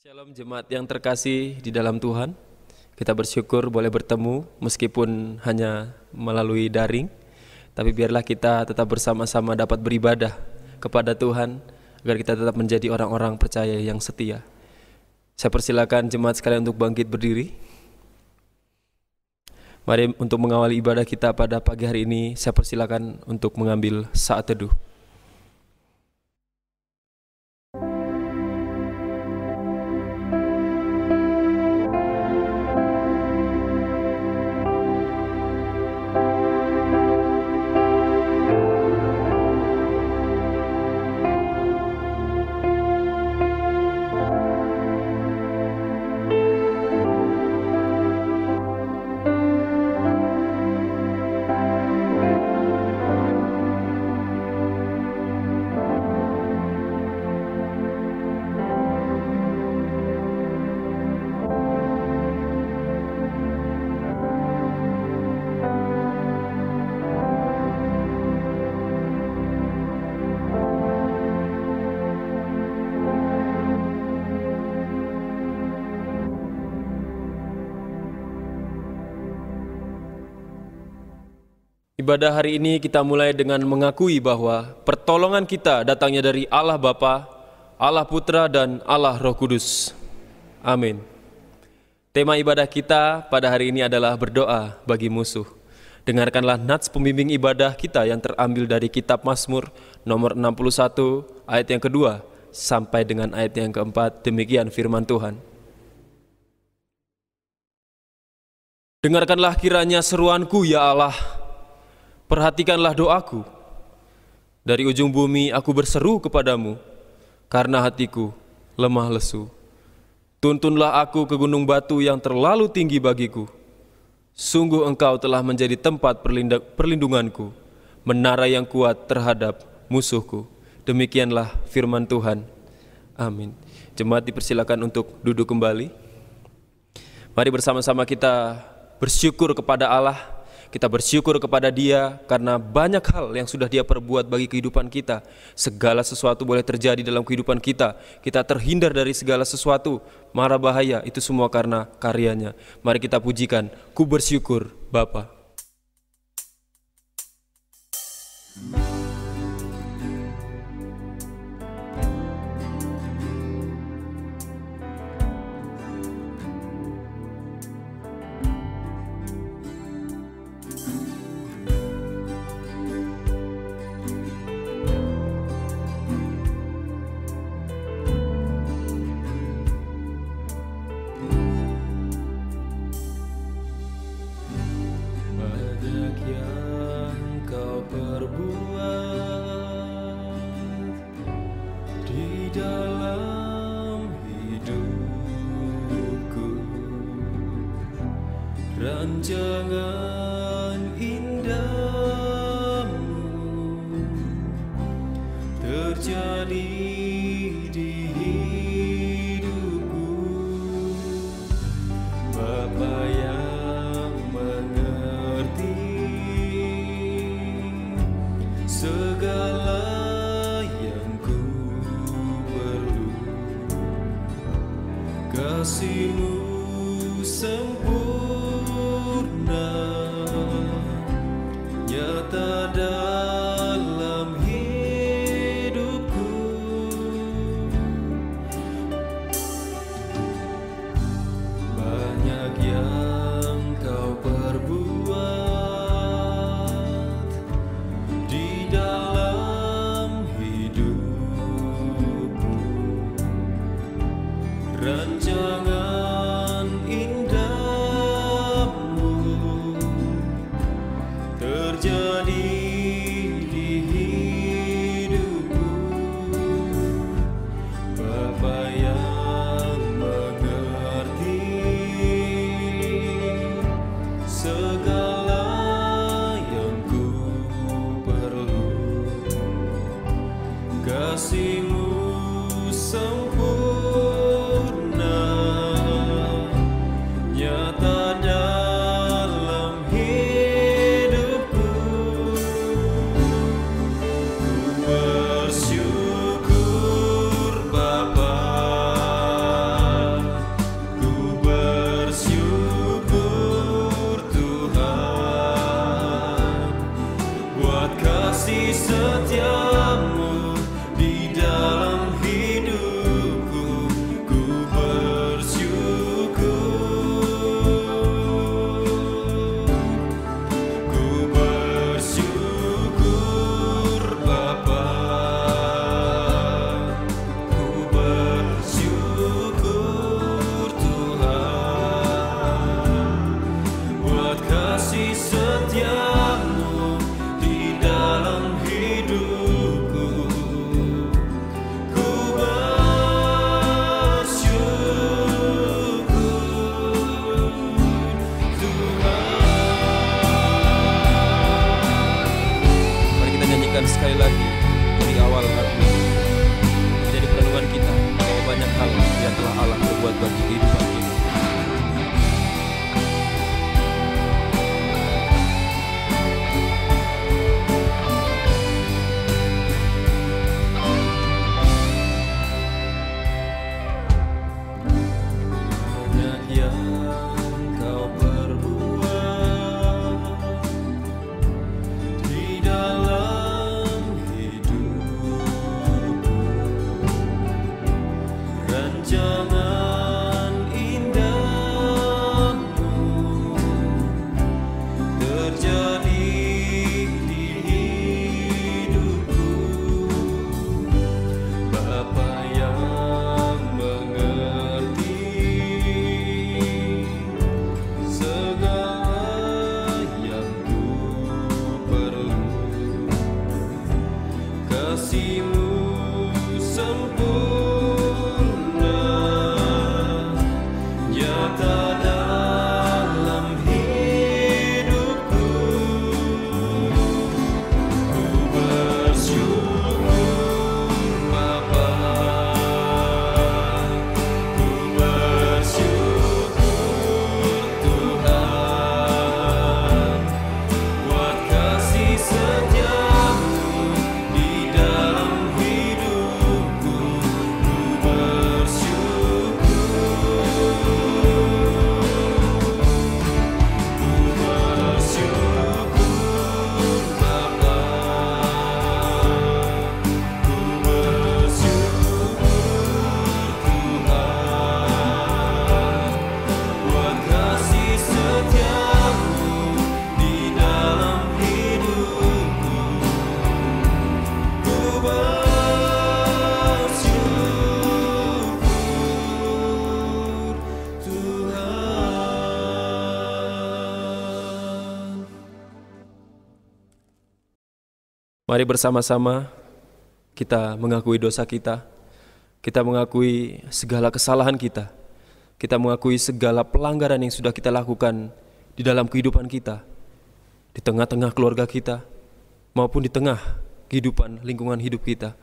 Shalom jemaat yang terkasih di dalam Tuhan. Kita bersyukur boleh bertemu meskipun hanya melalui daring. Tapi biarlah kita tetap bersama-sama dapat beribadah kepada Tuhan, agar kita tetap menjadi orang-orang percaya yang setia. Saya persilakan jemaat sekalian untuk bangkit berdiri. Mari untuk mengawali ibadah kita pada pagi hari ini, saya persilakan untuk mengambil saat teduh. Ibadah hari ini kita mulai dengan mengakui bahwa pertolongan kita datangnya dari Allah Bapa, Allah Putra, dan Allah Roh Kudus. Amin. Tema ibadah kita pada hari ini adalah berdoa bagi musuh. Dengarkanlah nats pembimbing ibadah kita yang terambil dari kitab Mazmur nomor 61 ayat yang kedua sampai dengan ayat yang keempat. Demikian firman Tuhan. Dengarkanlah kiranya seruanku ya Allah. Perhatikanlah doaku. Dari ujung bumi aku berseru kepadamu, karena hatiku lemah lesu. Tuntunlah aku ke gunung batu yang terlalu tinggi bagiku. Sungguh engkau telah menjadi tempat perlindunganku, menara yang kuat terhadap musuhku. Demikianlah firman Tuhan. Amin. Jemaat dipersilakan untuk duduk kembali. Mari bersama-sama kita bersyukur kepada Allah. Kita bersyukur kepada Dia karena banyak hal yang sudah Dia perbuat bagi kehidupan kita. Segala sesuatu boleh terjadi dalam kehidupan kita. Kita terhindar dari segala sesuatu, mara bahaya, itu semua karena karyanya. Mari kita pujikan, ku bersyukur Bapa. Rancangan indahmu terjadi di hidupku, Bapa yang mengerti segala yang ku perlu. Kasih-Mu sempurna nyata dalam hidupku. Banyak yang Kau perbuat di dalam hidupku. Rancangan indahmu terjadi di hidupku, Bapa yang mengerti segala yang ku perlu. Kasih-Mu sempurna nyata dalam hidupku. Ku bersyukur Bapa Mari bersama-sama kita mengakui dosa kita mengakui segala kesalahan kita mengakui segala pelanggaran yang sudah kita lakukan di dalam kehidupan kita, di tengah-tengah keluarga kita, maupun di tengah kehidupan lingkungan hidup kita.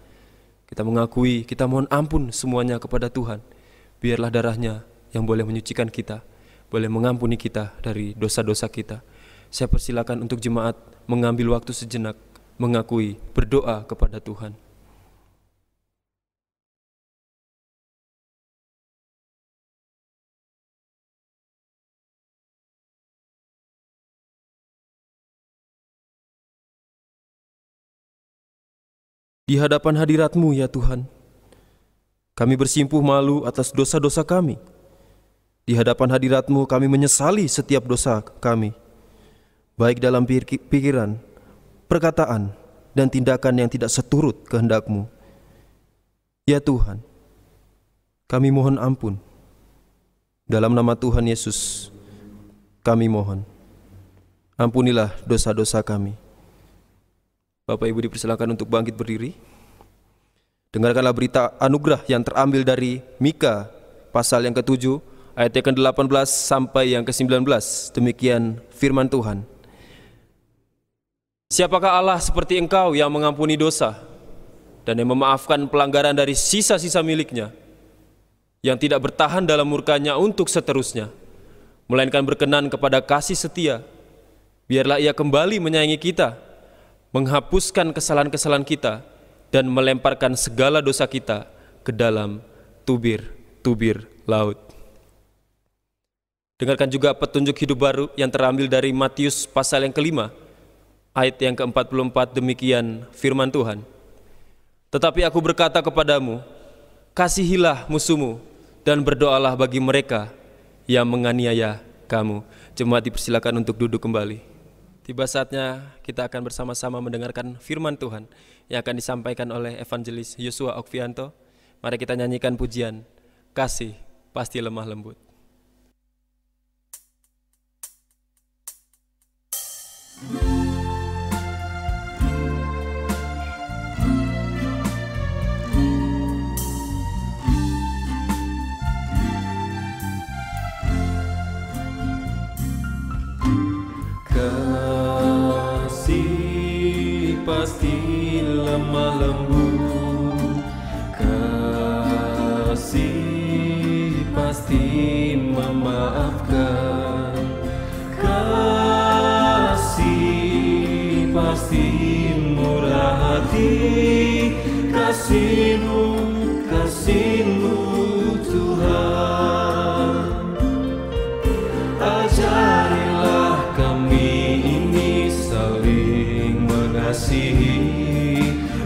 Kita mengakui, kita mohon ampun semuanya kepada Tuhan. Biarlah darahnya yang boleh menyucikan kita, boleh mengampuni kita dari dosa-dosa kita. Saya persilakan untuk jemaat mengambil waktu sejenak, mengakui, berdoa kepada Tuhan. Di hadapan hadirat-Mu ya Tuhan, kami bersimpuh malu atas dosa-dosa kami. Di hadapan hadirat-Mu kami menyesali setiap dosa kami, baik dalam pikiran, perkataan, dan tindakan yang tidak seturut kehendak-Mu. Ya Tuhan, kami mohon ampun. Dalam nama Tuhan Yesus, kami mohon. Ampunilah dosa-dosa kami. Bapak Ibu dipersilakan untuk bangkit berdiri. Dengarkanlah berita anugerah yang terambil dari Mika pasal yang ke-7 ayat yang ke-18 sampai yang ke-19. Demikian firman Tuhan. Siapakah Allah seperti Engkau yang mengampuni dosa dan yang memaafkan pelanggaran dari sisa-sisa miliknya, yang tidak bertahan dalam murkanya untuk seterusnya, melainkan berkenan kepada kasih setia. Biarlah Ia kembali menyayangi kita, menghapuskan kesalahan-kesalahan kita, dan melemparkan segala dosa kita ke dalam tubir-tubir laut. Dengarkan juga petunjuk hidup baru yang terambil dari Matius pasal yang ke-5, ayat yang ke-44, demikian firman Tuhan. Tetapi aku berkata kepadamu, kasihilah musuhmu, dan berdoalah bagi mereka yang menganiaya kamu. Jemaat dipersilakan untuk duduk kembali. Tiba saatnya kita akan bersama-sama mendengarkan firman Tuhan yang akan disampaikan oleh Evangelis Yosua Okvianto. Mari kita nyanyikan pujian, Kasih Pasti Lemah Lembut. Pasti lemah lembut, kasih pasti memaafkan, kasih pasti murah hati, kasih-Mu Tuhan. Ajarilah kami ini saling mengasihi,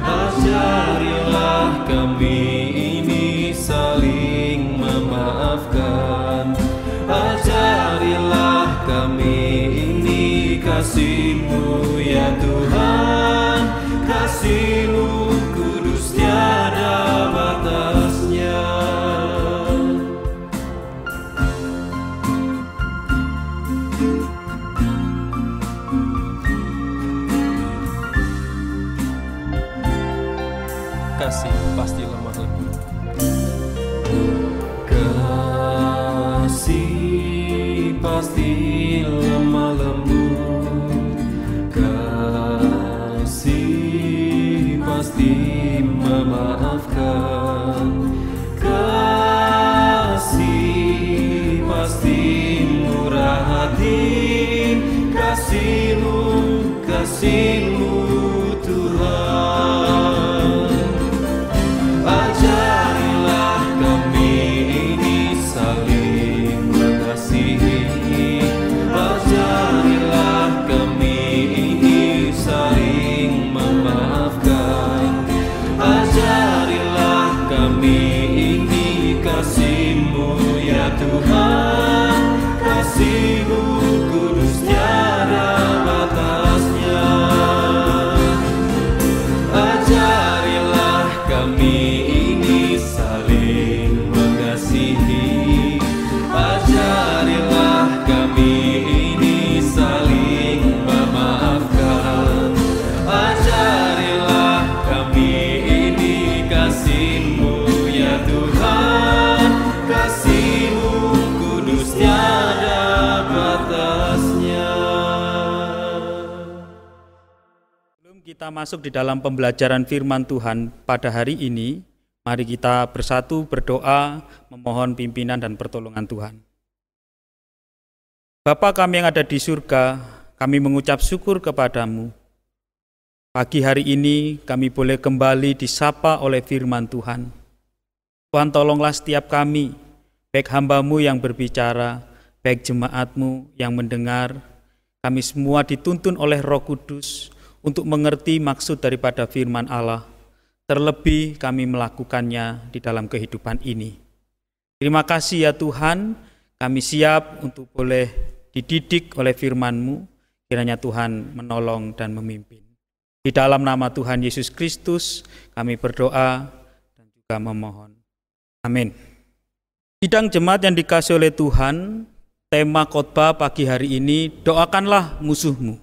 ajarilah kami ini saling memaafkan, ajarilah kami ini kasih-Mu ya Tuhan, kasih-Mu kudus tiada batasnya. Kasih pasti lemah lembut. Kasih pasti lemah lembut, kasih pasti memaafkan, kasih pasti murah hati, kasih-Mu Tuhan. Ajarilah kami ini saling mengasihi, ajarilah kami ini saling memaafkan, ajarilah kami ini kasih-Mu ya Tuhan, kasih-Mu kudus tiada batasnya. Ajarilah kami ini saling mengasihi, ajarilah kami ini saling memaafkan, ajarilah kita masuk di dalam pembelajaran firman Tuhan pada hari ini, mari kita bersatu berdoa memohon pimpinan dan pertolongan Tuhan. Bapa kami yang ada di surga, kami mengucap syukur kepadamu. Pagi hari ini kami boleh kembali disapa oleh firman Tuhan. Tuhan tolonglah setiap kami, baik hamba-Mu yang berbicara, baik jemaat-Mu yang mendengar. Kami semua dituntun oleh Roh Kudus untuk mengerti maksud daripada firman Allah, terlebih kami melakukannya di dalam kehidupan ini. Terima kasih ya Tuhan, kami siap untuk boleh dididik oleh firman-Mu, kiranya Tuhan menolong dan memimpin. Di dalam nama Tuhan Yesus Kristus kami berdoa dan juga memohon. Amin. Sidang jemaat yang dikasihi oleh Tuhan, tema khotbah pagi hari ini, doakanlah musuhmu.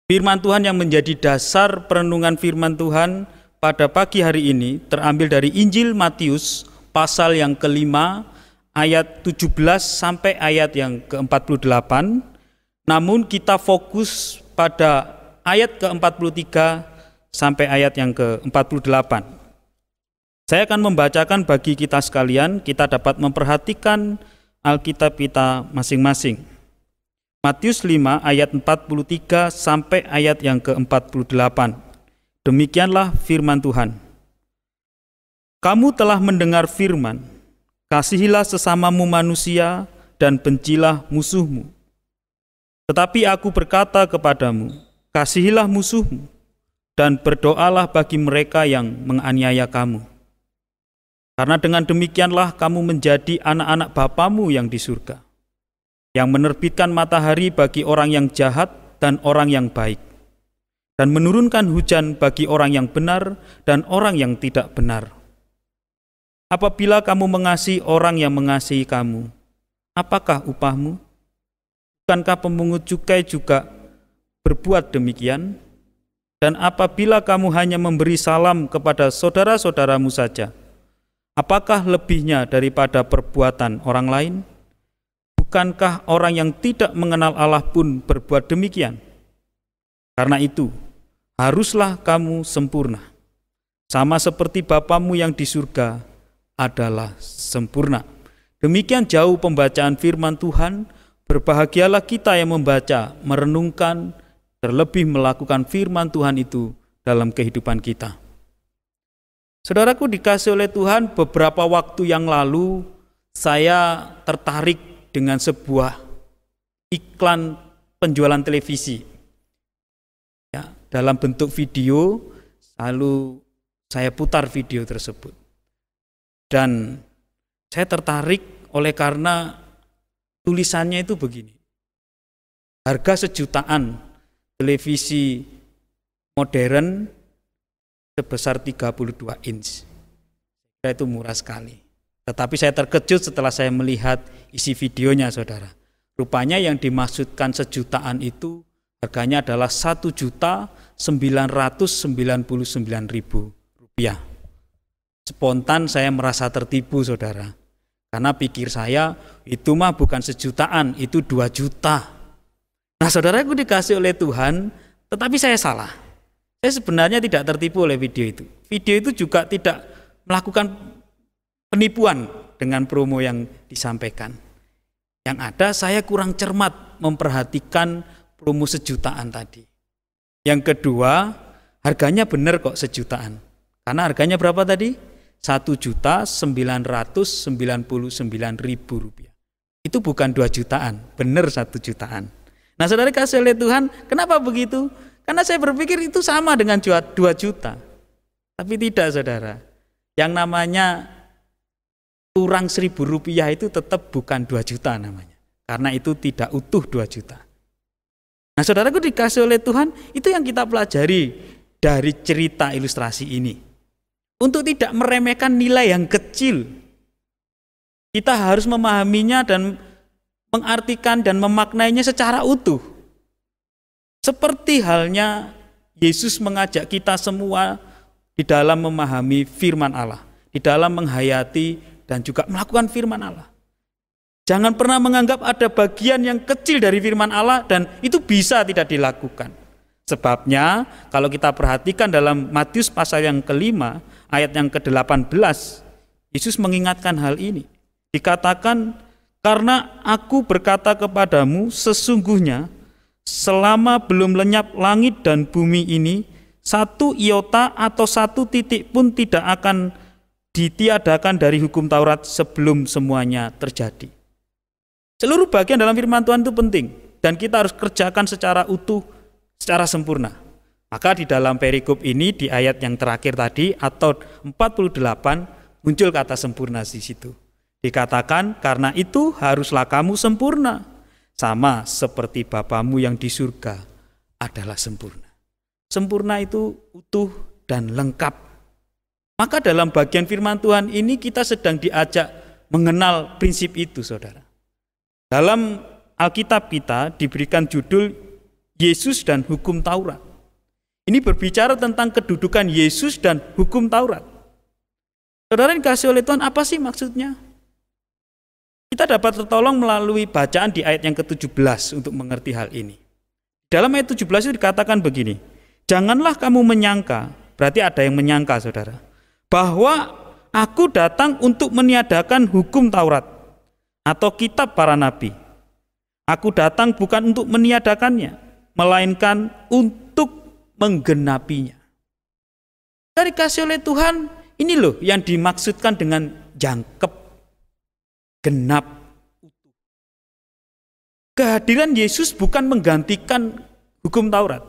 Firman Tuhan yang menjadi dasar perenungan firman Tuhan pada pagi hari ini terambil dari Injil Matius pasal yang kelima ayat 17 sampai ayat yang ke-48. Namun kita fokus pada ayat ke-43 sampai ayat yang ke-48. Saya akan membacakan bagi kita sekalian, kita dapat memperhatikan Alkitab kita masing-masing. Matius 5 ayat 43 sampai ayat yang ke-48. Demikianlah firman Tuhan. Kamu telah mendengar firman, kasihilah sesamamu manusia dan bencilah musuhmu. Tetapi aku berkata kepadamu, kasihilah musuhmu dan berdoalah bagi mereka yang menganiaya kamu. Karena dengan demikianlah kamu menjadi anak-anak Bapamu yang di surga, yang menerbitkan matahari bagi orang yang jahat dan orang yang baik, dan menurunkan hujan bagi orang yang benar dan orang yang tidak benar. Apabila kamu mengasihi orang yang mengasihi kamu, apakah upahmu? Bukankah pemungut cukai juga berbuat demikian? Dan apabila kamu hanya memberi salam kepada saudara-saudaramu saja, apakah lebihnya daripada perbuatan orang lain? Bukankah orang yang tidak mengenal Allah pun berbuat demikian? Karena itu, haruslah kamu sempurna, sama seperti Bapamu yang di surga adalah sempurna. Demikian jauh pembacaan firman Tuhan. Berbahagialah kita yang membaca, merenungkan, terlebih melakukan firman Tuhan itu dalam kehidupan kita. Saudaraku dikasihi oleh Tuhan, beberapa waktu yang lalu saya tertarik dengan sebuah iklan penjualan televisi. Ya, dalam bentuk video, lalu saya putar video tersebut. Dan saya tertarik oleh karena tulisannya itu begini. Harga 1 jutaan televisi modern sebesar 32 inch. Itu murah sekali. Tetapi saya terkejut setelah saya melihat isi videonya, saudara. Rupanya yang dimaksudkan 1 jutaan itu harganya adalah Rp1.999.000. Spontan saya merasa tertipu, saudara. Karena pikir saya itu mah bukan 1 jutaan, itu 2 juta. Nah, saudaraku dikasih oleh Tuhan, tetapi saya salah. Saya sebenarnya tidak tertipu oleh video itu. Video itu juga tidak melakukan penipuan dengan promo yang disampaikan. Yang ada saya kurang cermat memperhatikan promo 1 jutaan tadi. Yang kedua, harganya benar kok 1 jutaan. Karena harganya berapa tadi? Rp1.999.000. Itu bukan 2 jutaan, benar 1 jutaan. Nah, saudara kasih oleh Tuhan, kenapa begitu? Karena saya berpikir itu sama dengan 2 juta. Tapi tidak, saudara. Yang namanya kurang Rp1.000 itu tetap bukan 2 juta namanya. Karena itu tidak utuh 2 juta. Nah, saudaraku dikasih oleh Tuhan, itu yang kita pelajari dari cerita ilustrasi ini. Untuk tidak meremehkan nilai yang kecil, kita harus memahaminya dan mengartikan dan memaknainya secara utuh. Seperti halnya Yesus mengajak kita semua di dalam memahami firman Allah, di dalam menghayati dan juga melakukan firman Allah. Jangan pernah menganggap ada bagian yang kecil dari firman Allah dan itu bisa tidak dilakukan. Sebabnya kalau kita perhatikan dalam Matius pasal yang kelima, ayat yang ke-18, Yesus mengingatkan hal ini. Dikatakan, karena aku berkata kepadamu, sesungguhnya selama belum lenyap langit dan bumi ini, satu iota atau satu titik pun tidak akan ditiadakan dari hukum Taurat sebelum semuanya terjadi. Seluruh bagian dalam firman Tuhan itu penting, dan kita harus kerjakan secara utuh, secara sempurna. Maka di dalam perikop ini di ayat yang terakhir tadi atau 48 muncul kata sempurna di situ. Dikatakan, karena itu haruslah kamu sempurna, sama seperti Bapamu yang di surga adalah sempurna. Sempurna itu utuh dan lengkap. Maka dalam bagian firman Tuhan ini kita sedang diajak mengenal prinsip itu, saudara. Dalam Alkitab kita diberikan judul Yesus dan hukum Taurat. Ini berbicara tentang kedudukan Yesus dan hukum Taurat. Saudara yang dikasihi oleh Tuhan, apa sih maksudnya? Kita dapat tertolong melalui bacaan di ayat yang ke-17 untuk mengerti hal ini. Dalam ayat 17 itu dikatakan begini, janganlah kamu menyangka, berarti ada yang menyangka, saudara, bahwa aku datang untuk meniadakan hukum Taurat atau kitab para nabi. Aku datang bukan untuk meniadakannya, melainkan untuk menggenapinya. Dari kasih oleh Tuhan, ini loh yang dimaksudkan dengan jangkep, genap, utuh. Kehadiran Yesus bukan menggantikan hukum Taurat.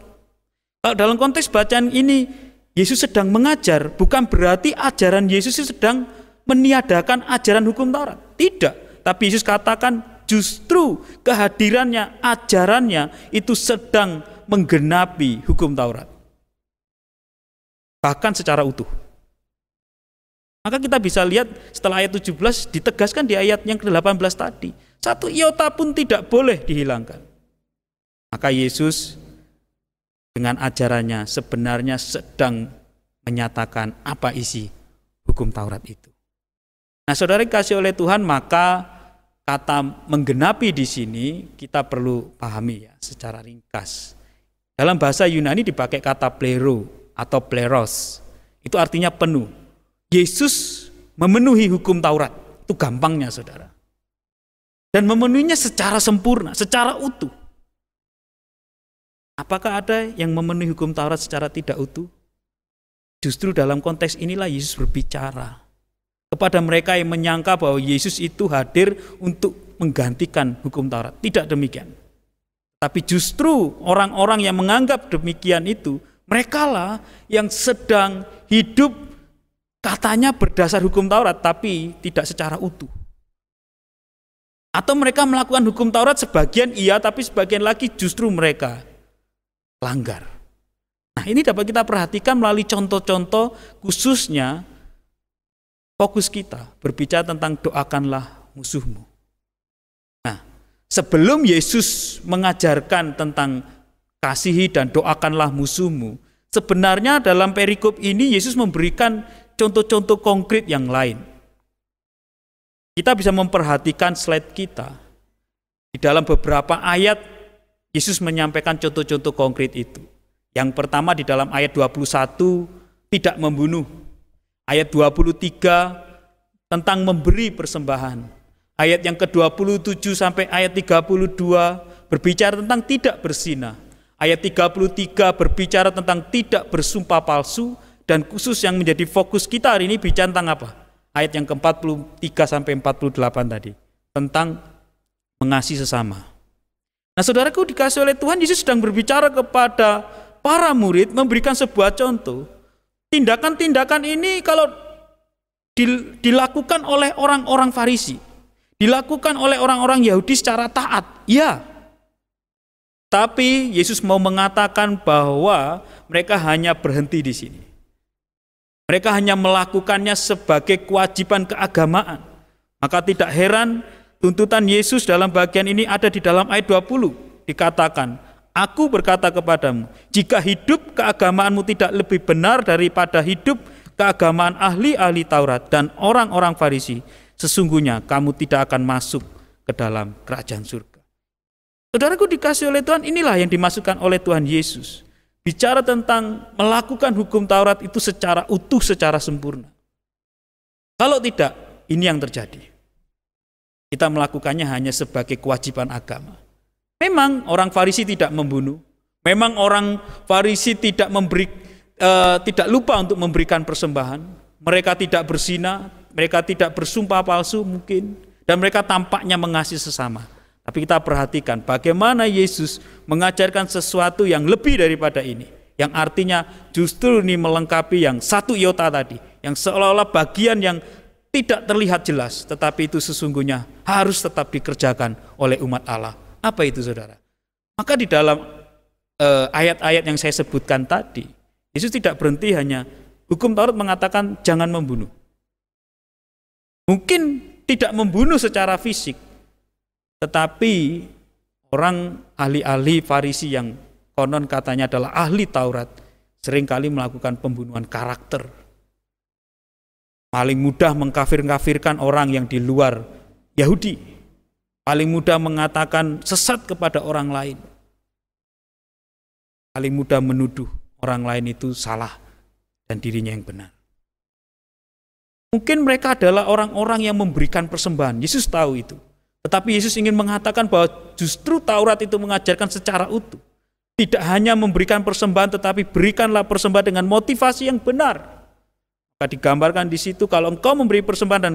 Kalau dalam konteks bacaan ini, Yesus sedang mengajar, bukan berarti ajaran Yesus sedang meniadakan ajaran hukum Taurat. Tidak, tapi Yesus katakan, justru kehadirannya, ajarannya itu sedang menggenapi hukum Taurat. Bahkan secara utuh. Maka kita bisa lihat setelah ayat 17 ditegaskan di ayat yang ke-18 tadi. Satu iota pun tidak boleh dihilangkan. Maka Yesus dengan ajarannya sebenarnya sedang menyatakan apa isi hukum Taurat itu. Nah, saudara dikasihi oleh Tuhan, maka kata menggenapi di sini kita perlu pahami ya secara ringkas. Dalam bahasa Yunani dipakai kata plero atau pleros. Itu artinya penuh. Yesus memenuhi hukum Taurat. Itu gampangnya, saudara. Dan memenuhinya secara sempurna, secara utuh. Apakah ada yang memenuhi hukum Taurat secara tidak utuh? Justru dalam konteks inilah Yesus berbicara kepada mereka yang menyangka bahwa Yesus itu hadir untuk menggantikan hukum Taurat. Tidak demikian. Tapi justru orang-orang yang menganggap demikian itu, merekalah yang sedang hidup katanya berdasar hukum Taurat, tapi tidak secara utuh. Atau mereka melakukan hukum Taurat sebagian iya, tapi sebagian lagi justru mereka langgar. Nah, ini dapat kita perhatikan melalui contoh-contoh, khususnya fokus kita berbicara tentang doakanlah musuhmu. Nah, sebelum Yesus mengajarkan tentang kasihi dan doakanlah musuhmu, sebenarnya dalam perikop ini Yesus memberikan contoh-contoh konkret yang lain. Kita bisa memperhatikan slide kita. Di dalam beberapa ayat Yesus menyampaikan contoh-contoh konkret itu. Yang pertama di dalam ayat 21, tidak membunuh. Ayat 23 tentang memberi persembahan. Ayat yang ke-27 sampai ayat 32 berbicara tentang tidak berzina. Ayat 33 berbicara tentang tidak bersumpah palsu. Dan khusus yang menjadi fokus kita hari ini bicara tentang apa? Ayat yang ke-43 sampai 48 tadi. Tentang mengasihi sesama. Nah, saudaraku dikasihi oleh Tuhan, Yesus sedang berbicara kepada para murid, memberikan sebuah contoh. Tindakan-tindakan ini kalau dilakukan oleh orang-orang Farisi, dilakukan oleh orang-orang Yahudi secara taat, ya. Tapi Yesus mau mengatakan bahwa mereka hanya berhenti di sini. Mereka hanya melakukannya sebagai kewajiban keagamaan. Maka tidak heran tuntutan Yesus dalam bagian ini ada di dalam ayat 20. Dikatakan, aku berkata kepadamu, jika hidup keagamaanmu tidak lebih benar daripada hidup keagamaan ahli-ahli Taurat dan orang-orang Farisi, sesungguhnya kamu tidak akan masuk ke dalam kerajaan surga. Saudaraku dikasihi oleh Tuhan, inilah yang dimaksudkan oleh Tuhan Yesus. bicara tentang melakukan hukum Taurat itu secara utuh, secara sempurna. Kalau tidak, ini yang terjadi. Kita melakukannya hanya sebagai kewajiban agama. Memang orang Farisi tidak membunuh, memang orang Farisi tidak lupa untuk memberikan persembahan. Mereka tidak berzina, mereka tidak bersumpah palsu mungkin, dan mereka tampaknya mengasihi sesama. Tapi kita perhatikan bagaimana Yesus mengajarkan sesuatu yang lebih daripada ini, yang artinya justru ini melengkapi yang 1 iota tadi, yang seolah-olah bagian yang tidak terlihat jelas, tetapi itu sesungguhnya harus tetap dikerjakan oleh umat Allah. Apa itu, saudara? Maka di dalam ayat-ayat yang saya sebutkan tadi, Yesus tidak berhenti hanya hukum Taurat mengatakan jangan membunuh. Mungkin tidak membunuh secara fisik, tetapi orang ahli-ahli Farisi yang konon katanya adalah ahli Taurat seringkali melakukan pembunuhan karakter. Paling mudah mengkafir-kafirkan orang yang di luar Yahudi. Paling mudah mengatakan sesat kepada orang lain. Paling mudah menuduh orang lain itu salah dan dirinya yang benar. Mungkin mereka adalah orang-orang yang memberikan persembahan. Yesus tahu itu. Tetapi Yesus ingin mengatakan bahwa justru Taurat itu mengajarkan secara utuh. Tidak hanya memberikan persembahan, tetapi berikanlah persembahan dengan motivasi yang benar. Maka digambarkan di situ, kalau engkau memberi persembahan dan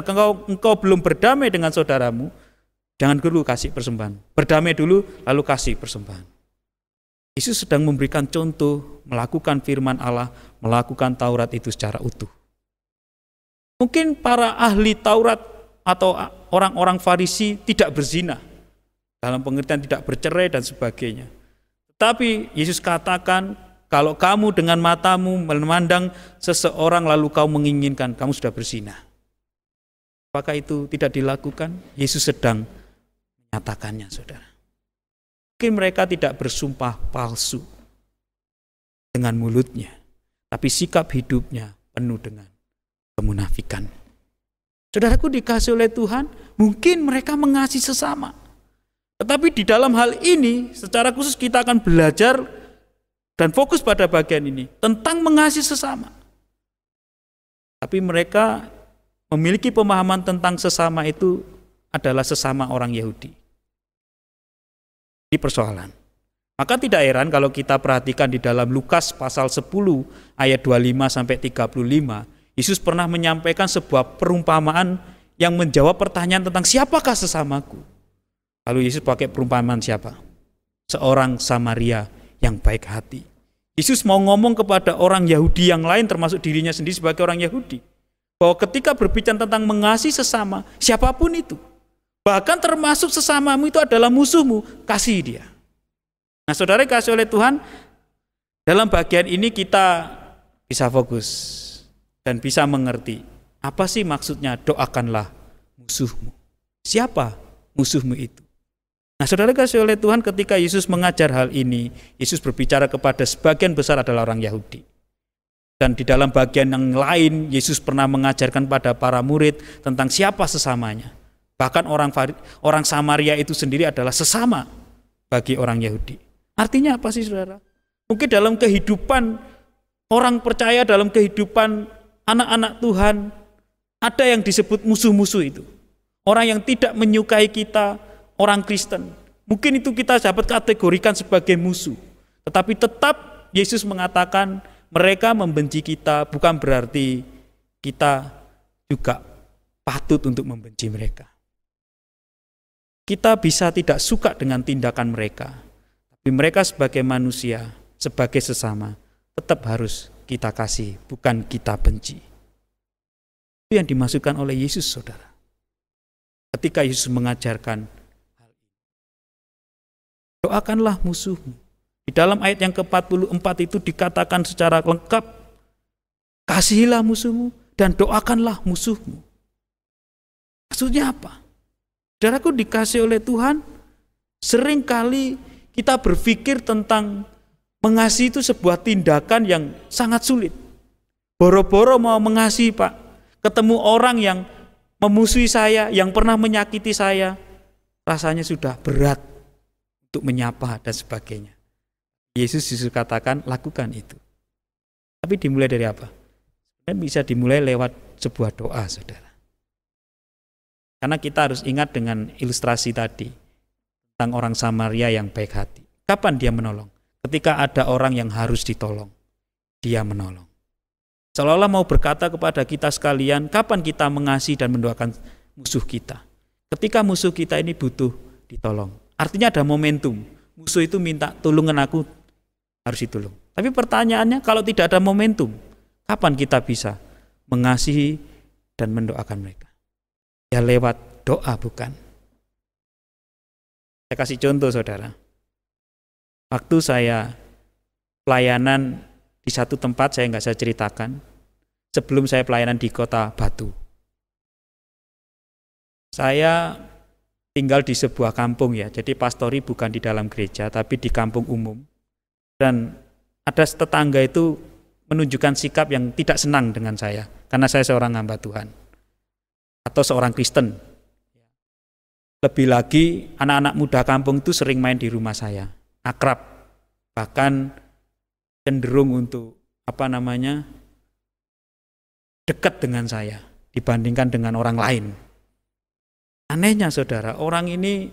engkau belum berdamai dengan saudaramu, jangan dulu kasih persembahan. Berdamai dulu, lalu kasih persembahan. Yesus sedang memberikan contoh, melakukan firman Allah, melakukan Taurat itu secara utuh. Mungkin para ahli Taurat atau orang-orang Farisi tidak berzina, dalam pengertian tidak bercerai dan sebagainya. Tetapi Yesus katakan, kalau kamu dengan matamu memandang seseorang lalu kau menginginkan, kamu sudah berzina. Apakah itu tidak dilakukan? Yesus sedang menyatakannya, saudara. Mungkin mereka tidak bersumpah palsu dengan mulutnya, tapi sikap hidupnya penuh dengan kemunafikan. Saudaraku dikasih oleh Tuhan, mungkin mereka mengasihi sesama. Tetapi di dalam hal ini, secara khusus kita akan belajar dan fokus pada bagian ini, tentang mengasihi sesama. Tapi mereka memiliki pemahaman tentang sesama itu adalah sesama orang Yahudi. Ini persoalan. Maka tidak heran kalau kita perhatikan di dalam Lukas pasal 10 ayat 25-35, Yesus pernah menyampaikan sebuah perumpamaan yang menjawab pertanyaan tentang siapakah sesamaku. Lalu Yesus pakai perumpamaan siapa? Seorang Samaria yang baik hati. Yesus mau ngomong kepada orang Yahudi yang lain termasuk dirinya sendiri sebagai orang Yahudi, bahwa ketika berbicara tentang mengasihi sesama, siapapun itu, bahkan termasuk sesamamu itu adalah musuhmu, kasih dia. Nah, saudara kasih oleh Tuhan, dalam bagian ini kita bisa fokus dan bisa mengerti apa sih maksudnya doakanlah musuhmu. Siapa musuhmu itu? Nah, saudara kasih oleh Tuhan, ketika Yesus mengajar hal ini, Yesus berbicara kepada sebagian besar adalah orang Yahudi. Dan di dalam bagian yang lain, Yesus pernah mengajarkan pada para murid tentang siapa sesamanya. Bahkan orang Samaria itu sendiri adalah sesama bagi orang Yahudi. Artinya apa sih, saudara? Mungkin dalam kehidupan orang percaya, dalam kehidupan anak-anak Tuhan, ada yang disebut musuh-musuh itu. Orang yang tidak menyukai kita, orang Kristen. Mungkin itu kita dapat kategorikan sebagai musuh. Tetapi tetap Yesus mengatakan mereka membenci kita, bukan berarti kita juga patut untuk membenci mereka. Kita bisa tidak suka dengan tindakan mereka, tapi mereka sebagai manusia, sebagai sesama, tetap harus kita kasih, bukan kita benci. Itu yang dimaksudkan oleh Yesus, saudara. Ketika Yesus mengajarkan hal ini, doakanlah musuhmu. Di dalam ayat yang ke-44 itu dikatakan secara lengkap, kasihilah musuhmu dan doakanlah musuhmu. Maksudnya apa? Saudaraku dikasih oleh Tuhan, seringkali kita berpikir tentang mengasihi itu sebuah tindakan yang sangat sulit. Boro-boro mau mengasihi, Pak. Ketemu orang yang memusuhi saya, yang pernah menyakiti saya, rasanya sudah berat untuk menyapa dan sebagainya. Yesus justru katakan lakukan itu. Tapi dimulai dari apa? Sebenarnya bisa dimulai lewat sebuah doa, saudara. Karena kita harus ingat dengan ilustrasi tadi tentang orang Samaria yang baik hati. Kapan dia menolong? Ketika ada orang yang harus ditolong, dia menolong. Seolah-olah mau berkata kepada kita sekalian, kapan kita mengasihi dan mendoakan musuh kita? Ketika musuh kita ini butuh ditolong. Artinya ada momentum. Musuh itu minta tolongan aku, harus ditolong. Tapi pertanyaannya, kalau tidak ada momentum, kapan kita bisa mengasihi dan mendoakan mereka? Ya lewat doa, bukan? Saya kasih contoh, saudara. Waktu saya pelayanan di satu tempat, saya nggak saya ceritakan, sebelum saya pelayanan di kota Batu. Saya tinggal di sebuah kampung ya, jadi pastori bukan di dalam gereja, tapi di kampung umum. Dan ada tetangga itu menunjukkan sikap yang tidak senang dengan saya, karena saya seorang hamba Tuhan, atau seorang Kristen. Lebih lagi, anak-anak muda kampung itu sering main di rumah saya, akrab, bahkan cenderung untuk dekat dengan saya dibandingkan dengan orang lain. Anehnya, saudara, orang ini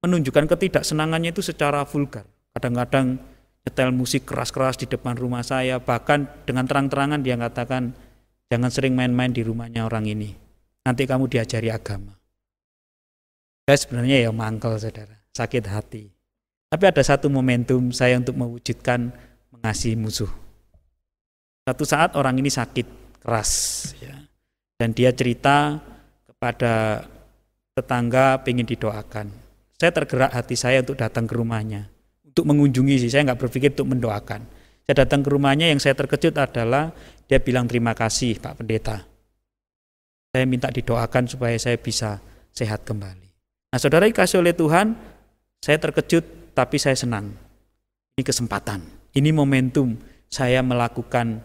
menunjukkan ketidaksenangannya itu secara vulgar. Kadang-kadang nyetel musik keras-keras di depan rumah saya, bahkan dengan terang-terangan dia katakan, jangan sering main-main di rumahnya orang ini, nanti kamu diajari agama. Saya sebenarnya ya mangkel, saudara, sakit hati. Tapi ada satu momentum saya untuk mewujudkan mengasihi musuh. Satu saat orang ini sakit keras ya, dan dia cerita kepada tetangga pengen didoakan. Saya tergerak hati saya untuk datang ke rumahnya, untuk mengunjungi sih, saya nggak berpikir untuk mendoakan. Saya datang ke rumahnya, yang saya terkejut adalah dia bilang terima kasih Pak Pendeta. Saya minta didoakan supaya saya bisa sehat kembali. Nah, saudara dikasih oleh Tuhan, saya terkejut tapi saya senang. Ini kesempatan, ini momentum saya melakukan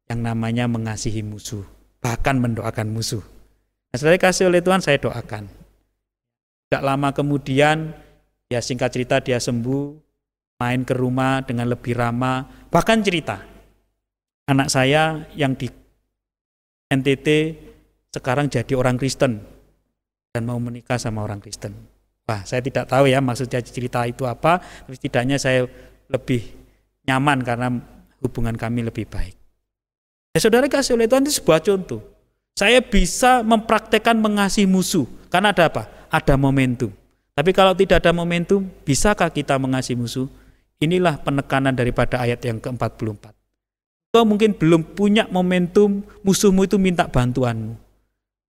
yang namanya mengasihi musuh, bahkan mendoakan musuh. Nah, saudara dikasih oleh Tuhan, saya doakan. Tidak lama kemudian, ya singkat cerita dia sembuh, main ke rumah dengan lebih ramah, bahkan cerita anak saya yang di NTT sekarang jadi orang Kristen dan mau menikah sama orang Kristen. Wah, saya tidak tahu ya maksudnya cerita itu apa, tapi setidaknya saya lebih nyaman karena hubungan kami lebih baik. Ya, saudara kasih oleh Tuhan, itu sebuah contoh. Saya bisa mempraktekkan mengasihi musuh karena ada apa? Ada momentum. Tapi kalau tidak ada momentum, bisakah kita mengasihi musuh? Inilah penekanan daripada ayat yang ke-44. Kau mungkin belum punya momentum, musuhmu itu minta bantuanmu.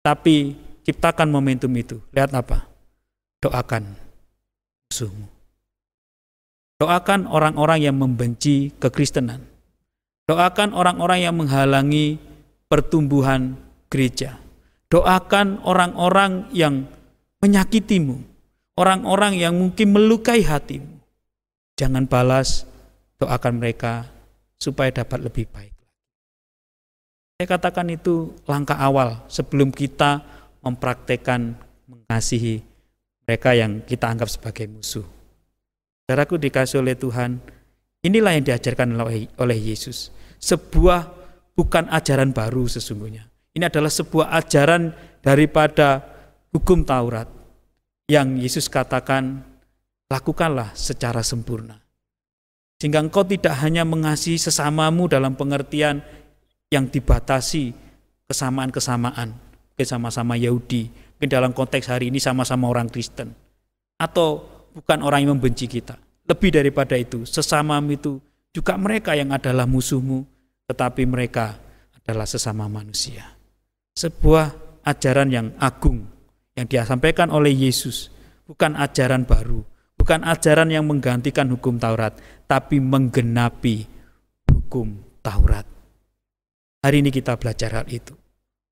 Tapi ciptakan momentum itu. Lihat apa? Doakan musuhmu. Doakan orang-orang yang membenci kekristenan. Doakan orang-orang yang menghalangi pertumbuhan gereja. Doakan orang-orang yang menyakitimu. Orang-orang yang mungkin melukai hatimu. Jangan balas, doakan mereka supaya dapat lebih baik. Saya katakan itu langkah awal sebelum kita mempraktekkan mengasihi mereka yang kita anggap sebagai musuh. Saudaraku dikasih oleh Tuhan, inilah yang diajarkan oleh Yesus. Sebuah bukan ajaran baru sesungguhnya. Ini adalah sebuah ajaran daripada hukum Taurat yang Yesus katakan, lakukanlah secara sempurna. Sehingga engkau tidak hanya mengasihi sesamamu dalam pengertian yang dibatasi kesamaan-kesamaan, mungkin sama-sama Yahudi, mungkin dalam konteks hari ini sama-sama orang Kristen, atau bukan orang yang membenci kita. Lebih daripada itu, sesamamu itu juga mereka yang adalah musuhmu, tetapi mereka adalah sesama manusia. Sebuah ajaran yang agung yang disampaikan oleh Yesus, bukan ajaran baru, bukan ajaran yang menggantikan hukum Taurat, tapi menggenapi hukum Taurat. Hari ini kita belajar hal itu.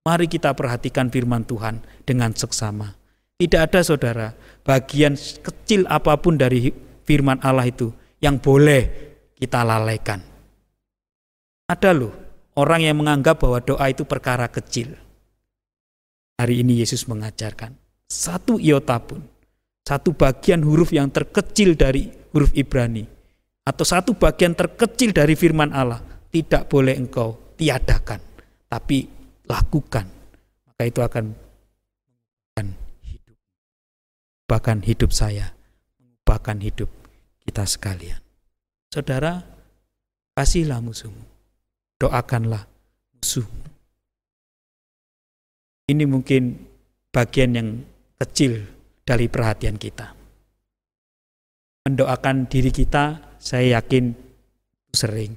Mari kita perhatikan firman Tuhan dengan seksama. Tidak ada, saudara, bagian kecil apapun dari firman Allah itu yang boleh kita lalaikan. Ada loh orang yang menganggap bahwa doa itu perkara kecil. Hari ini Yesus mengajarkan satu iota pun, satu bagian huruf yang terkecil dari huruf Ibrani atau satu bagian terkecil dari firman Allah tidak boleh engkau tiadakan, tapi lakukan. Maka itu akan mengubahkan hidup saya, mengubahkan hidup kita sekalian. Saudara, kasihilah musuhmu, doakanlah musuhmu. Ini mungkin bagian yang kecil dari perhatian kita. Mendoakan diri kita, saya yakin sering.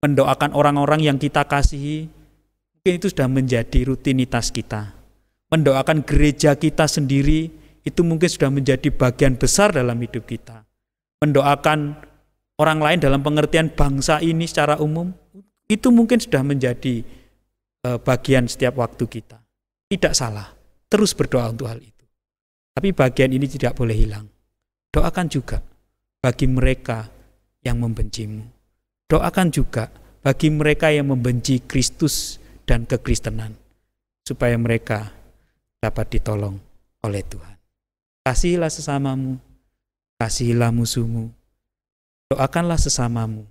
Mendoakan orang-orang yang kita kasihi, mungkin itu sudah menjadi rutinitas kita. Mendoakan gereja kita sendiri, itu mungkin sudah menjadi bagian besar dalam hidup kita. Mendoakan orang lain dalam pengertian bangsa ini secara umum, itu mungkin sudah menjadi bagian setiap waktu kita. Tidak salah, terus berdoa untuk hal itu. Tapi bagian ini tidak boleh hilang. Doakan juga bagi mereka yang membencimu. Doakan juga bagi mereka yang membenci Kristus dan kekristenan, supaya mereka dapat ditolong oleh Tuhan. Kasihilah sesamamu, kasihilah musuhmu, doakanlah sesamamu,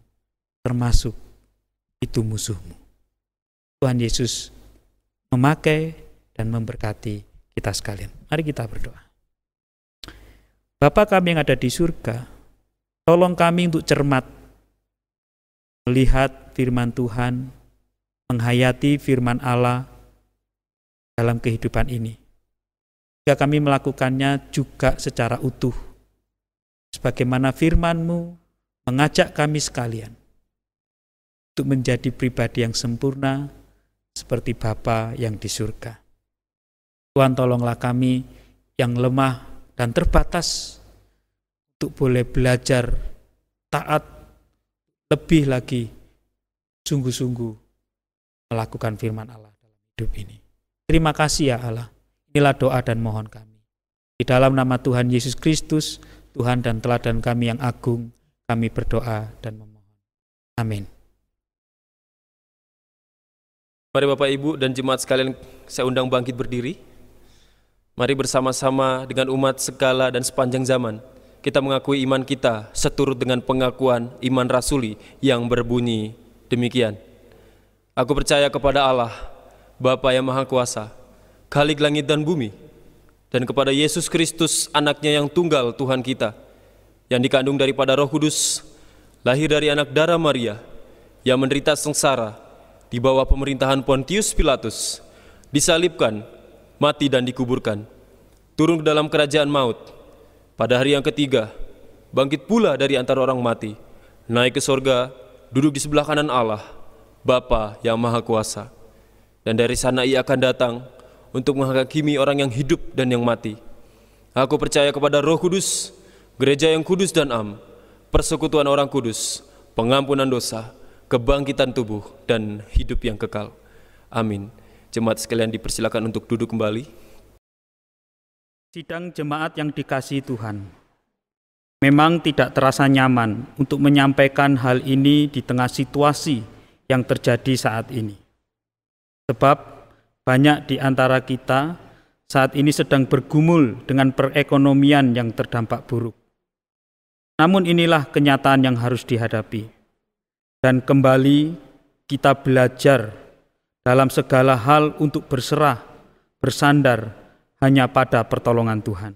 termasuk itu musuhmu. Tuhan Yesus memakai dan memberkati kita sekalian. Mari kita berdoa. Bapa kami yang ada di surga, tolong kami untuk cermat melihat firman Tuhan, menghayati firman Allah dalam kehidupan ini. Jika kami melakukannya juga secara utuh, sebagaimana firman-Mu mengajak kami sekalian untuk menjadi pribadi yang sempurna seperti Bapa yang di surga. Tuhan, tolonglah kami yang lemah dan terbatas untuk boleh belajar taat lebih lagi, sungguh-sungguh melakukan firman Allah dalam hidup ini. Terima kasih ya Allah. Inilah doa dan mohon kami. Di dalam nama Tuhan Yesus Kristus, Tuhan dan teladan kami yang agung, kami berdoa dan memohon. Amin. Mari Bapak Ibu dan jemaat sekalian, saya undang bangkit berdiri. Mari bersama-sama dengan umat segala dan sepanjang zaman, kita mengakui iman kita seturut dengan pengakuan iman rasuli yang berbunyi demikian. Aku percaya kepada Allah, Bapa yang Maha Kuasa, Khalik langit dan bumi, dan kepada Yesus Kristus, anaknya yang tunggal Tuhan kita, yang dikandung daripada Roh Kudus, lahir dari anak darah Maria, yang menderita sengsara di bawah pemerintahan Pontius Pilatus, disalibkan, mati dan dikuburkan, turun ke dalam kerajaan maut, pada hari yang ketiga, bangkit pula dari antara orang mati, naik ke sorga, duduk di sebelah kanan Allah, Bapa yang Maha Kuasa. Dan dari sana ia akan datang untuk menghakimi orang yang hidup dan yang mati. Aku percaya kepada Roh Kudus, gereja yang kudus dan am, persekutuan orang kudus, pengampunan dosa, kebangkitan tubuh, dan hidup yang kekal. Amin. Jemaat sekalian dipersilakan untuk duduk kembali. Sidang jemaat yang dikasihi Tuhan, memang tidak terasa nyaman untuk menyampaikan hal ini di tengah situasi yang terjadi saat ini. Sebab banyak di antara kita saat ini sedang bergumul dengan perekonomian yang terdampak buruk. Namun inilah kenyataan yang harus dihadapi. Dan kembali kita belajar dalam segala hal untuk berserah, bersandar hanya pada pertolongan Tuhan.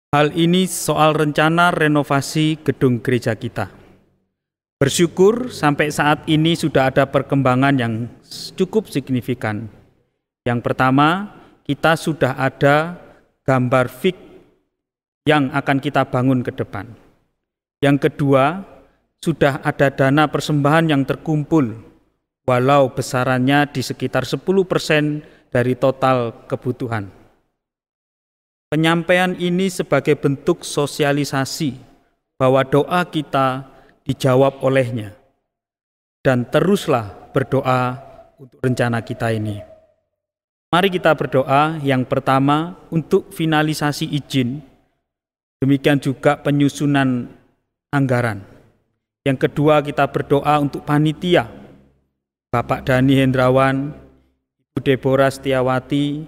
Hal ini soal rencana renovasi gedung gereja kita. Bersyukur sampai saat ini sudah ada perkembangan yang cukup signifikan. Yang pertama, kita sudah ada gambar fix yang akan kita bangun ke depan. Yang kedua, sudah ada dana persembahan yang terkumpul, walau besarannya di sekitar 10% dari total kebutuhan. Penyampaian ini sebagai bentuk sosialisasi bahwa doa kita dijawab olehnya. Dan teruslah berdoa untuk rencana kita ini. Mari kita berdoa yang pertama untuk finalisasi izin, demikian juga penyusunan anggaran. Yang kedua kita berdoa untuk panitia, Bapak Dhani Hendrawan, Ibu Deborah Setiawati,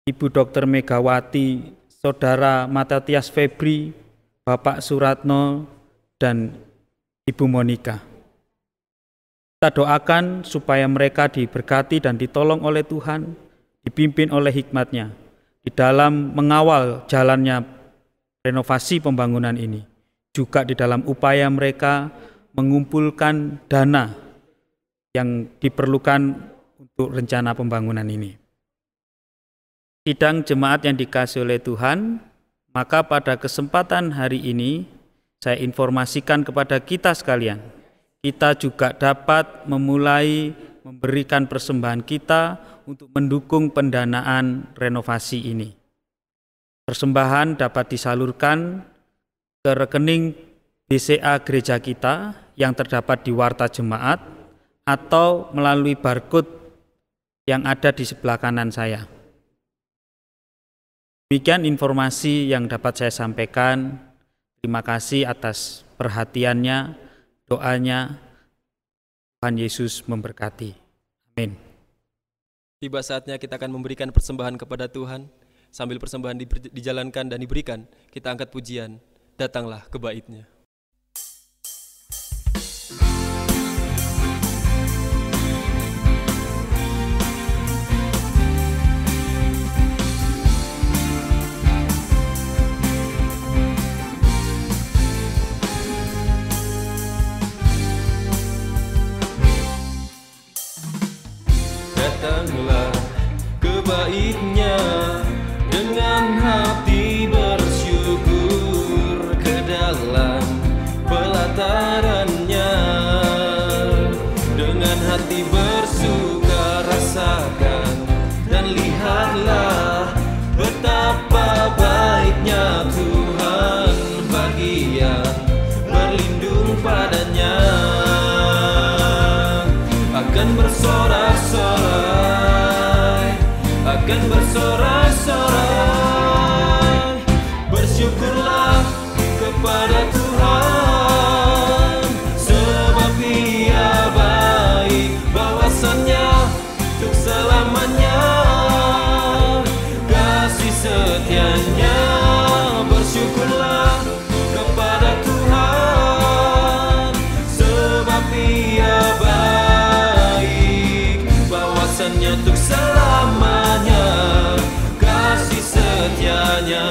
Ibu Dr. Megawati, Saudara Matatias Febri, Bapak Suratno, dan Ibu Monica. Kita doakan supaya mereka diberkati dan ditolong oleh Tuhan, dipimpin oleh hikmat-Nya di dalam mengawal jalannya renovasi pembangunan ini, juga di dalam upaya mereka mengumpulkan dana yang diperlukan untuk rencana pembangunan ini. Sidang jemaat yang dikasihi oleh Tuhan, maka pada kesempatan hari ini saya informasikan kepada kita sekalian, kita juga dapat memulai memberikan persembahan kita untuk mendukung pendanaan renovasi ini. Persembahan dapat disalurkan ke rekening BCA gereja kita yang terdapat di warta jemaat atau melalui barcode yang ada di sebelah kanan saya. Demikian informasi yang dapat saya sampaikan. Terima kasih atas perhatiannya, doanya. Tuhan Yesus memberkati. Amin. Tiba saatnya kita akan memberikan persembahan kepada Tuhan. Sambil persembahan dijalankan dan diberikan, kita angkat pujian, datanglah ke bait-Nya. Datanglah ke bait-Nya dengan hati bersyukur, ke dalam pelataran-Nya dengan hati bersuka rasakan dan lihatlah betapa baiknya Tuhan bagi yang berlindung padanya. Akan bersorak-sorai, akan bersorak-sorai, bersyukurlah kepada Tuhan, sebab Ia baik, bahwasannya untuk selamanya, kasih setia-Nya. Bersyukurlah kepada Tuhan, sebab Ia baik, bahwasannya untuk selamanya, kasih setia-Nya.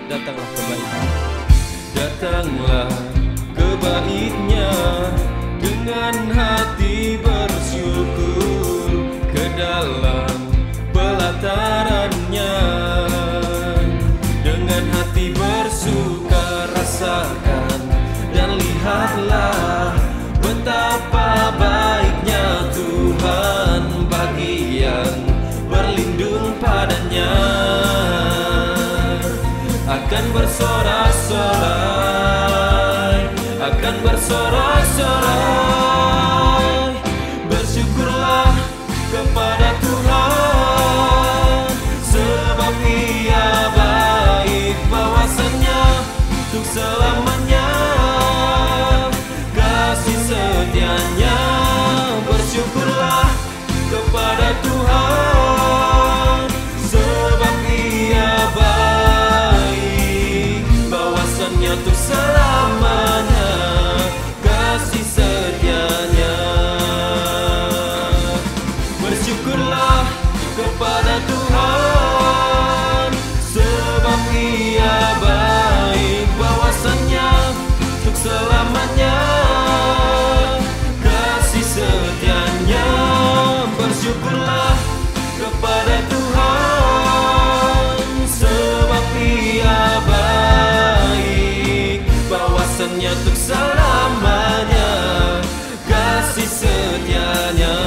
Datanglah ke bait-Nya. Datanglah ke bait-Nya dengan hati bersyukur, ke dalam pelataran-Nya dengan hati bersuka rasakan dan lihatlah betapa baiknya Tuhan bagi yang berlindung padanya. Akan bersorak-sorai, akan bersorak-sorai, bersyukurlah kepada Tuhan, sebab Ia baik, bahwasannya untuk selamanya, kasih setia-Nya. Bersyukurlah kepada Tuhan, sebab Ia baik, bahwasannya untuk selamanya, kasih setia-Nya. Bersyukurlah kepada Tuhan, sebab Ia baik, bahwasannya untuk selamanya, kasih setia-Nya. Bersyukurlah kepada Tuhan, sebab Ia baik, bahwasannya untuk selamanya, kasih setia-Nya.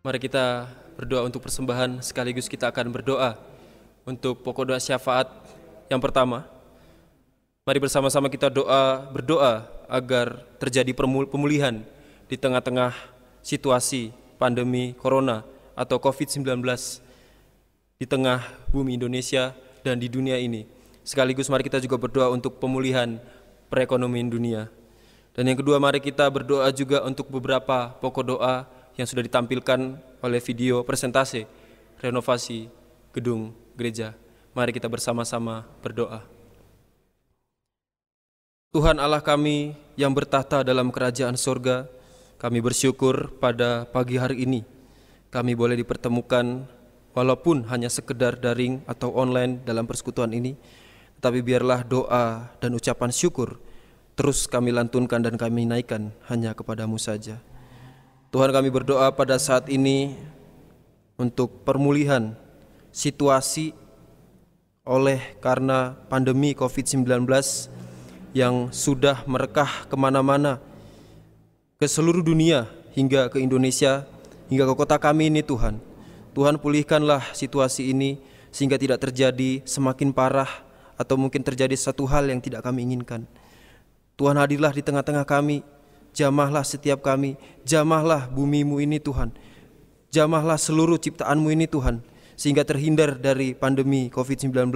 Mari kita berdoa untuk persembahan, sekaligus kita akan berdoa untuk pokok doa syafaat yang pertama. Mari bersama-sama kita berdoa agar terjadi pemulihan di tengah-tengah situasi pandemi Corona atau COVID-19 di tengah bumi Indonesia dan di dunia ini. Sekaligus mari kita juga berdoa untuk pemulihan perekonomian dunia. Dan yang kedua, mari kita berdoa juga untuk beberapa pokok doa yang sudah ditampilkan oleh video presentase renovasi gedung gereja. Mari kita bersama-sama berdoa. Tuhan Allah kami yang bertahta dalam kerajaan surga, kami bersyukur pada pagi hari ini kami boleh dipertemukan walaupun hanya sekedar daring atau online dalam persekutuan ini, tetapi biarlah doa dan ucapan syukur terus kami lantunkan dan kami naikkan hanya kepadamu saja. Tuhan, kami berdoa pada saat ini untuk pemulihan situasi karena pandemi COVID-19 yang sudah merekah kemana-mana ke seluruh dunia hingga ke Indonesia, hingga ke kota kami ini Tuhan. Tuhan, pulihkanlah situasi ini sehingga tidak terjadi semakin parah atau mungkin terjadi satu hal yang tidak kami inginkan. Tuhan, hadirlah di tengah-tengah kami, jamahlah setiap kami, jamahlah bumimu ini Tuhan, jamahlah seluruh ciptaanmu ini Tuhan, sehingga terhindar dari pandemi COVID-19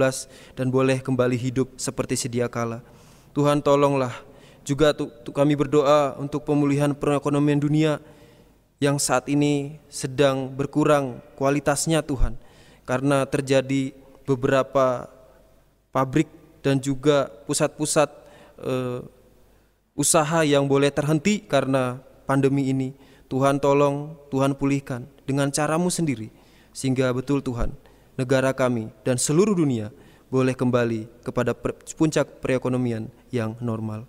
dan boleh kembali hidup seperti sedia kala. Tuhan, tolonglah juga kami berdoa untuk pemulihan perekonomian dunia yang saat ini sedang berkurang kualitasnya Tuhan, karena terjadi beberapa pabrik dan juga pusat-pusat usaha yang boleh terhenti karena pandemi ini. Tuhan, tolong, Tuhan pulihkan dengan caramu sendiri, sehingga betul Tuhan, negara kami dan seluruh dunia boleh kembali kepada puncak perekonomian yang normal.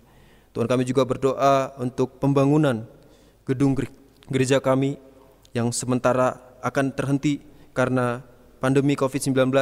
Tuhan, kami juga berdoa untuk pembangunan gedung gereja kami yang sementara akan terhenti karena pandemi COVID-19,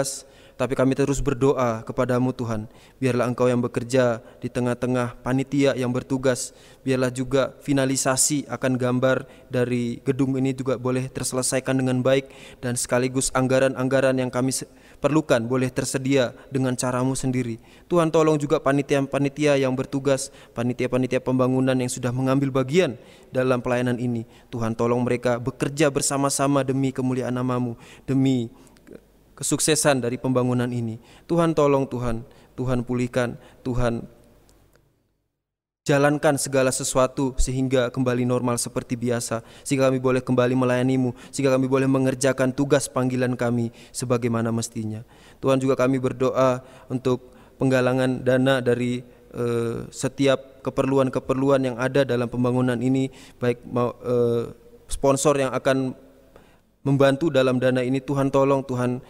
tapi kami terus berdoa kepadamu Tuhan, biarlah Engkau yang bekerja di tengah-tengah panitia yang bertugas, biarlah juga finalisasi akan gambar dari gedung ini juga boleh terselesaikan dengan baik, dan sekaligus anggaran-anggaran yang kami perlukan boleh tersedia dengan caramu sendiri. Tuhan, tolong juga panitia-panitia yang bertugas, panitia-panitia pembangunan yang sudah mengambil bagian dalam pelayanan ini. Tuhan, tolong mereka bekerja bersama-sama demi kemuliaan namamu, demi kesuksesan dari pembangunan ini. Tuhan, tolong Tuhan pulihkan, Tuhan jalankan segala sesuatu sehingga kembali normal seperti biasa, sehingga kami boleh kembali melayanimu, sehingga kami boleh mengerjakan tugas panggilan kami sebagaimana mestinya. Tuhan, juga kami berdoa untuk penggalangan dana dari setiap keperluan-keperluan yang ada dalam pembangunan ini, baik sponsor yang akan membantu dalam dana ini. Tuhan, tolong, Tuhan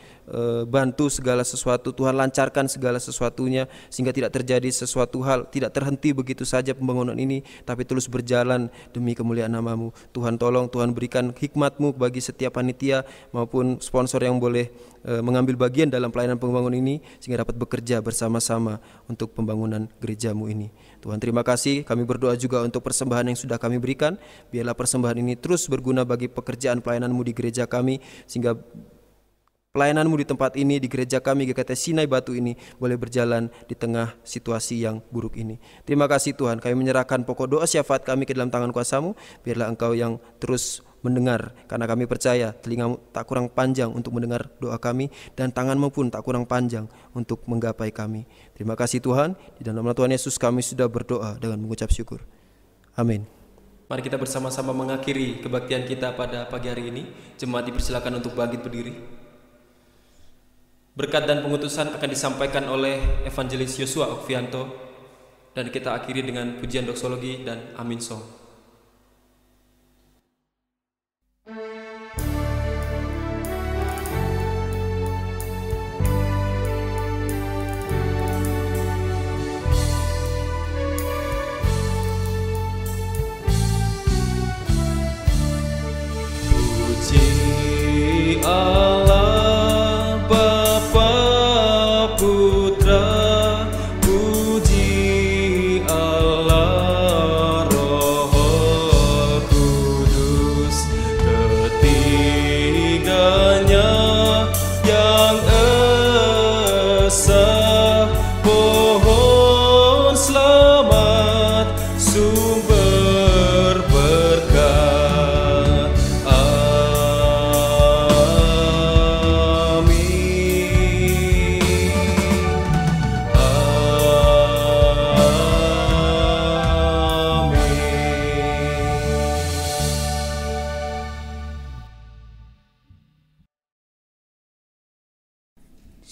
bantu segala sesuatu, Tuhan lancarkan segala sesuatunya, sehingga tidak terjadi sesuatu hal, tidak terhenti begitu saja pembangunan ini, tapi terus berjalan demi kemuliaan namamu. Tuhan, tolong, Tuhan berikan hikmat-Mu bagi setiap panitia maupun sponsor yang boleh mengambil bagian dalam pelayanan pembangunan ini, sehingga dapat bekerja bersama-sama untuk pembangunan gereja-Mu ini. Tuhan, terima kasih. Kami berdoa juga untuk persembahan yang sudah kami berikan, biarlah persembahan ini terus berguna bagi pekerjaan pelayanan-Mu di gereja kami, sehingga pelayanan-Mu di tempat ini, di gereja kami, GKT Sinai Batu ini boleh berjalan di tengah situasi yang buruk ini. Terima kasih Tuhan, kami menyerahkan pokok doa syafaat kami ke dalam tangan kuasa-Mu, biarlah Engkau yang terus mendengar, karena kami percaya telinga-Mu tak kurang panjang untuk mendengar doa kami, dan tangan-Mu pun tak kurang panjang untuk menggapai kami. Terima kasih Tuhan, di dalam nama Tuhan Yesus kami sudah berdoa dengan mengucap syukur. Amin. Mari kita bersama-sama mengakhiri kebaktian kita pada pagi hari ini. Jemaat dipersilakan untuk bangkit berdiri. Berkat dan pengutusan akan disampaikan oleh Evangelis Yosua Okvianto, dan kita akhiri dengan pujian doksologi dan amin song. Puji Allah Putra, puji Allah Roh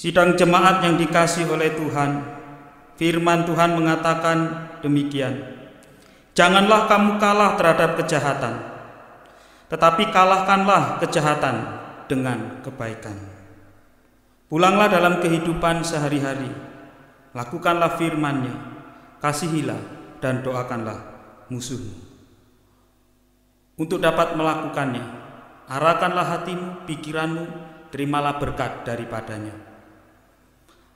Sidang jemaat yang dikasihi oleh Tuhan, firman Tuhan mengatakan demikian. Janganlah kamu kalah terhadap kejahatan, tetapi kalahkanlah kejahatan dengan kebaikan. Pulanglah dalam kehidupan sehari-hari, lakukanlah firman-Nya, kasihilah dan doakanlah musuhmu. Untuk dapat melakukannya, arahkanlah hatimu, pikiranmu, terimalah berkat daripadanya.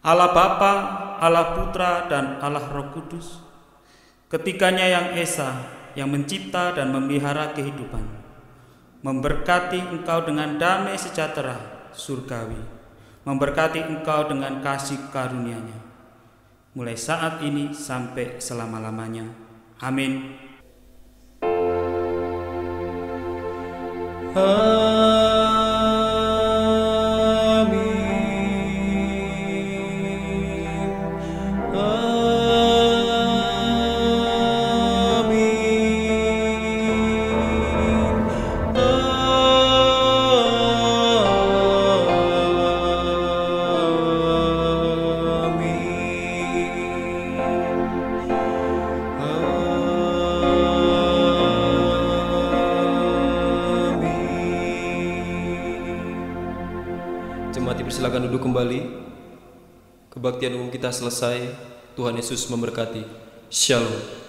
Allah Bapa, Allah Putra, dan Allah Roh Kudus, ketiganya yang esa, yang mencipta dan memelihara kehidupan, memberkati engkau dengan damai sejahtera surgawi, memberkati engkau dengan kasih karunia-Nya, mulai saat ini sampai selama-lamanya. Amin. Jemaat dipersilakan duduk kembali. Kebaktian umum kita selesai. Tuhan Yesus memberkati. Shalom.